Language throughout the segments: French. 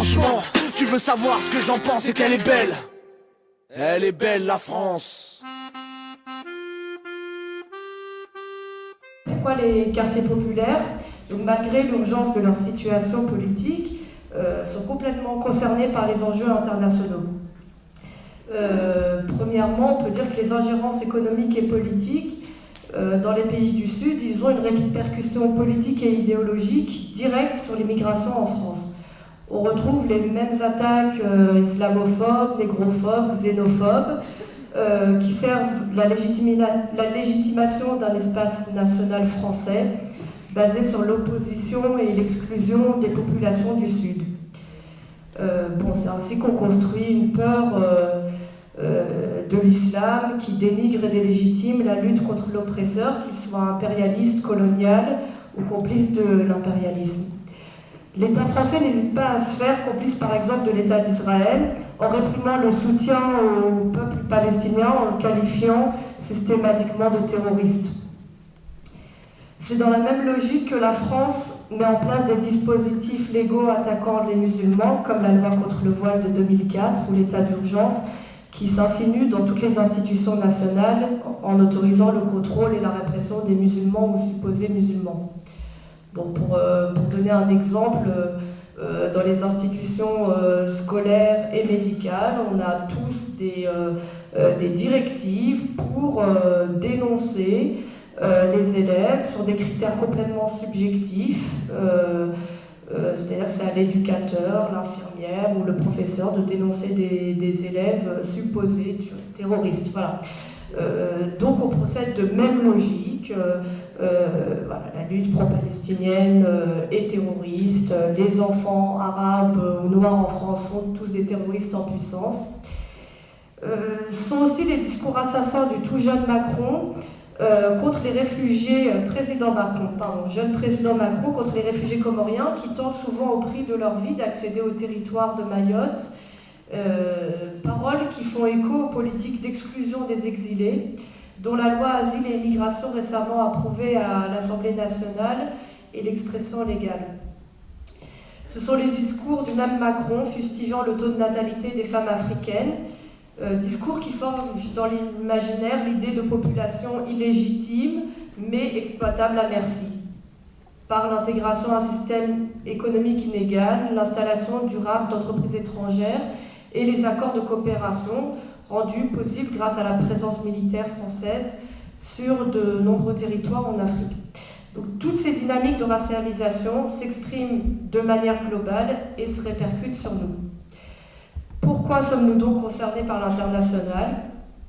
franchement, tu veux savoir ce que j'en pense et qu'elle est belle. Elle est belle la France. Pourquoi les quartiers populaires, donc malgré l'urgence de leur situation politique, sont complètement concernés par les enjeux internationaux. Premièrement, on peut dire que les ingérences économiques et politiques dans les pays du Sud, ils ont une répercussion politique et idéologique directe sur l'immigration en France. On retrouve les mêmes attaques islamophobes, négrophobes, xénophobes, qui servent la légitimation d'un espace national français basé sur l'opposition et l'exclusion des populations du Sud. C'est ainsi qu'on construit une peur de l'islam qui dénigre et délégitime la lutte contre l'oppresseur, qu'il soit impérialiste, colonial ou complice de l'impérialisme. L'État français n'hésite pas à se faire complice par exemple de l'État d'Israël en réprimant le soutien au peuple palestinien en le qualifiant systématiquement de terroriste. C'est dans la même logique que la France met en place des dispositifs légaux attaquant les musulmans, comme la loi contre le voile de 2004 ou l'état d'urgence, qui s'insinue dans toutes les institutions nationales en autorisant le contrôle et la répression des musulmans ou supposés musulmans. Donc pour donner un exemple, dans les institutions scolaires et médicales, on a tous des directives pour dénoncer les élèves sur des critères complètement subjectifs, c'est-à-dire que c'est à l'éducateur, l'infirmière ou le professeur de dénoncer des élèves supposés terroristes. Voilà. Donc on procède de même logique. La lutte pro-palestinienne est terroriste. Les enfants arabes ou noirs en France sont tous des terroristes en puissance. Sont aussi les discours assassins du tout jeune Macron contre les réfugiés, jeune président Macron contre les réfugiés comoriens qui tentent souvent au prix de leur vie d'accéder au territoire de Mayotte. Paroles qui font écho aux politiques d'exclusion des exilés, dont la loi Asile et Immigration récemment approuvée à l'Assemblée nationale est l'expression légale. Ce sont les discours du même Macron fustigeant le taux de natalité des femmes africaines, discours qui forment dans l'imaginaire l'idée de population illégitime mais exploitable à merci, par l'intégration à un système économique inégal, l'installation durable d'entreprises étrangères et les accords de coopération rendus possibles grâce à la présence militaire française sur de nombreux territoires en Afrique. Donc, toutes ces dynamiques de racialisation s'expriment de manière globale et se répercutent sur nous. Pourquoi sommes-nous donc concernés par l'international ?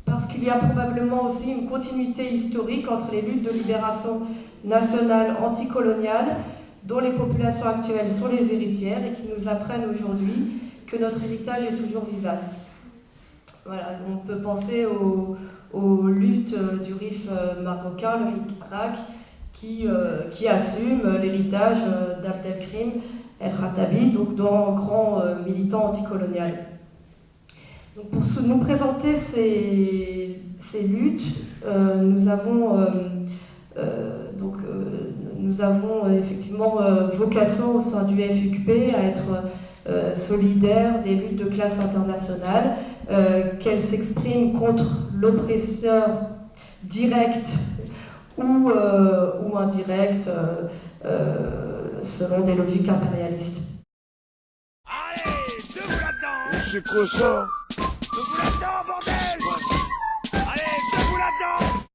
Parce qu'il y a probablement aussi une continuité historique entre les luttes de libération nationale anticoloniale, dont les populations actuelles sont les héritières et qui nous apprennent aujourd'hui que notre héritage est toujours vivace. Voilà, on peut penser aux luttes du RIF marocain, le RIC-RAC, qui assume l'héritage d'Abdelkrim El-Khattabi, donc d'un grand militant anticolonial. Donc pour nous présenter ces luttes, nous avons effectivement vocation au sein du FUCP à être solidaire des luttes de classe internationale, qu'elles s'expriment contre l'oppresseur direct ou indirect selon des logiques impérialistes. Allez, debout là-dedans. C'est quoi ça? Debout là-dedans,